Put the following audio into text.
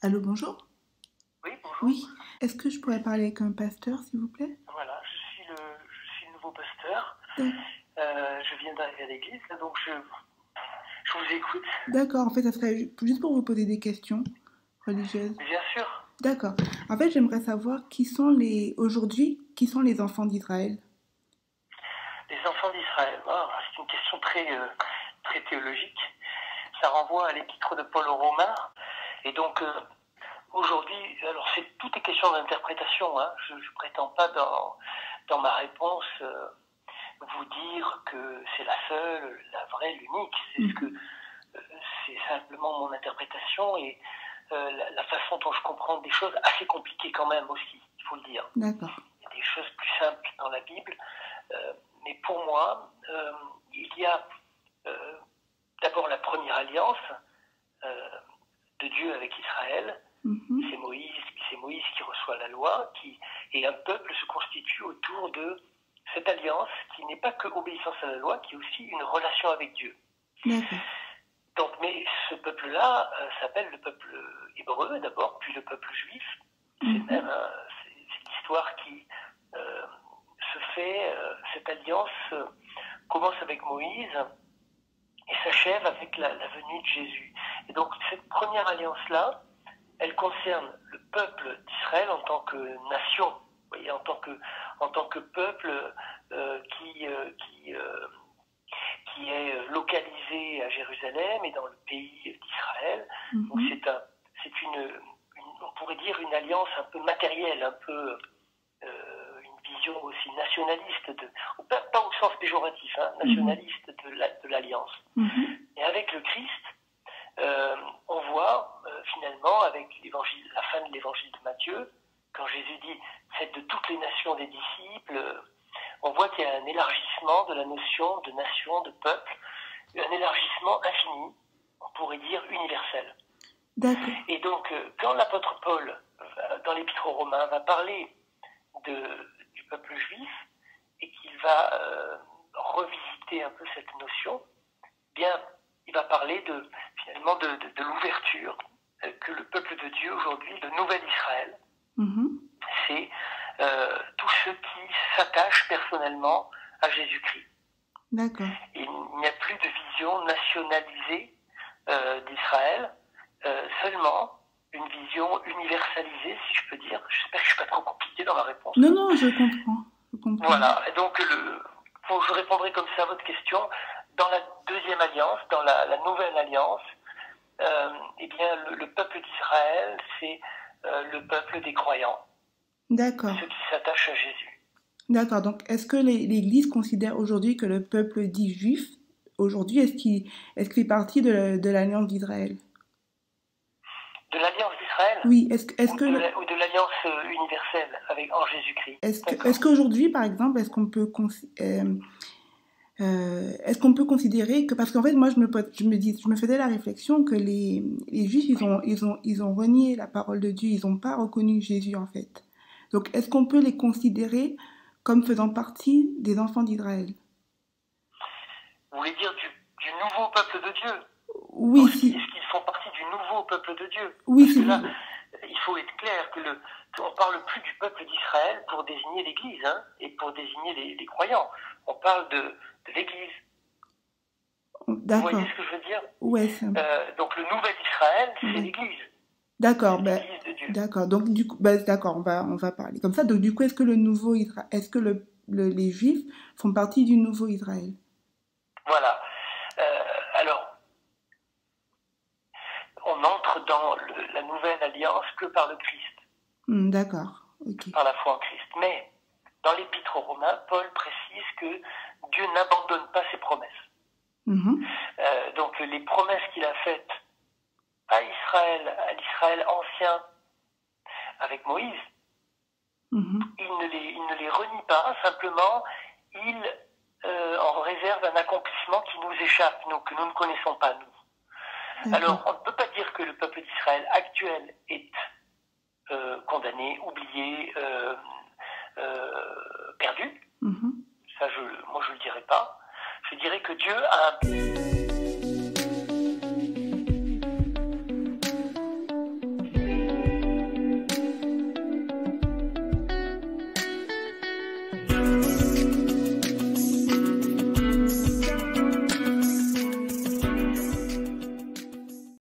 Allô, bonjour. Oui, bonjour. Oui. Est-ce que je pourrais parler avec un pasteur, s'il vous plaît? Voilà, je suis le nouveau pasteur. D'ac- Je viens d'arriver à l'église, là, donc je vous écoute. D'accord, en fait, ça serait juste pour vous poser des questions religieuses. Bien sûr, D'accord. En fait, j'aimerais savoir aujourd'hui, qui sont les enfants d'Israël? les enfants d'Israël. Oh, c'est une question très théologique. Ça renvoie à l'épître de Paul aux Romains. Et donc, aujourd'hui, alors tout est question d'interprétation. Hein. Je ne prétends pas dans ma réponse vous dire que c'est la seule, la vraie, l'unique. Mhm. C'est simplement mon interprétation et la façon dont je comprends des choses assez compliquées quand même aussi, il faut le dire. D'accord. Il y a des choses plus simples dans la Bible, mais pour moi, il y a euh, d'abord la première alliance euh, de Dieu avec Israël. Mhm. C'est Moïse qui reçoit la loi, et un peuple se constitue autour de cette alliance qui n'est pas que obéissance à la loi, qui est aussi une relation avec Dieu. D'accord. Donc, mais ce peuple-là s'appelle le peuple hébreu d'abord, puis le peuple juif. Mhm. C'est l'histoire qui se fait, cette alliance commence avec Moïse et s'achève avec la venue de Jésus. Et donc cette première alliance-là, elle concerne le peuple d'Israël en tant que nation, vous voyez, en tant que peuple euh, qui, euh, qui, euh, qui est localisé à Jérusalem et dans le pays d'Israël. Donc Mhm. c'est on pourrait dire une alliance un peu matérielle, un peu une vision aussi nationaliste, pas au sens péjoratif, hein, Mhm. nationaliste de l'alliance. Mhm. Et avec le Christ, on voit finalement avec la fin de l'évangile de Matthieu, quand Jésus dit faites de toutes les nations des disciples, on voit qu'il y a un élargissement de la notion de nation, de peuple, un élargissement infini, on pourrait dire universel. D'accord. Et donc, quand l'apôtre Paul, dans l'épître aux Romains, va parler du peuple juif et qu'il va revisiter un peu cette notion, eh bien, il va parler finalement de l'ouverture que le peuple de Dieu aujourd'hui, le nouvel Israël, Mhm. c'est tous ceux qui s'attachent personnellement à Jésus-Christ. D'accord. Il n'y a plus de vision nationalisée d'Israël, seulement une vision universalisée, si je peux dire. J'espère que je ne suis pas trop compliqué dans ma réponse. Non, non, je comprends. Je comprends. Voilà, et donc je répondrai comme ça à votre question. Dans la deuxième alliance, dans la nouvelle alliance, eh bien, le peuple d'Israël, c'est le peuple des croyants, D'accord. ceux qui s'attachent à Jésus. D'accord. Donc, est-ce que l'Église considère aujourd'hui que le peuple dit juif, aujourd'hui, est-ce qu'il fait partie de l'Alliance d'Israël? De l'alliance d'Israël Oui. ou ou de l'alliance universelle en Jésus-Christ. Est-ce D'accord. qu'aujourd'hui, par exemple, est-ce qu'on peut considérer que, parce qu'en fait, moi, je me faisais la réflexion que les Juifs, Oui. ils ont renié la parole de Dieu, ils n'ont pas reconnu Jésus, en fait. Donc, est-ce qu'on peut les considérer comme faisant partie des enfants d'Israël? Vous voulez dire du nouveau peuple de Dieu? Oui, si, Est-ce qu'ils font partie du nouveau peuple de Dieu? oui, Parce si que là, vous, il faut être clair qu'on ne parle plus du peuple d'Israël pour désigner l'Église hein, et pour désigner les croyants. On parle de l'Église. Vous voyez d'accord. ce que je veux dire? Ouais, Donc le nouvel Israël, c'est ouais. l'Église. D'accord, ben, L'Église de Dieu. d'accord. Donc, du coup, ben, d'accord, on va parler comme ça. Donc, du coup, est-ce que les Juifs font partie du nouveau Israël? Voilà. Alors, on entre dans la nouvelle alliance que par le Christ, D'accord, ok. par la foi en Christ. Mais dans l'Épître aux Romains, Paul précise que Dieu n'abandonne pas ses promesses. Mhm. Donc les promesses qu'il a faites à Israël, à l'Israël ancien, avec Moïse, Mhm. il ne les renie pas, simplement il en réserve un accomplissement qui nous échappe, que nous ne connaissons pas, nous. Alors, D'accord. on ne peut pas dire que le peuple d'Israël actuel est condamné, oublié, perdu. Mhm. Ça, moi, je ne le dirais pas. Je dirais que Dieu a un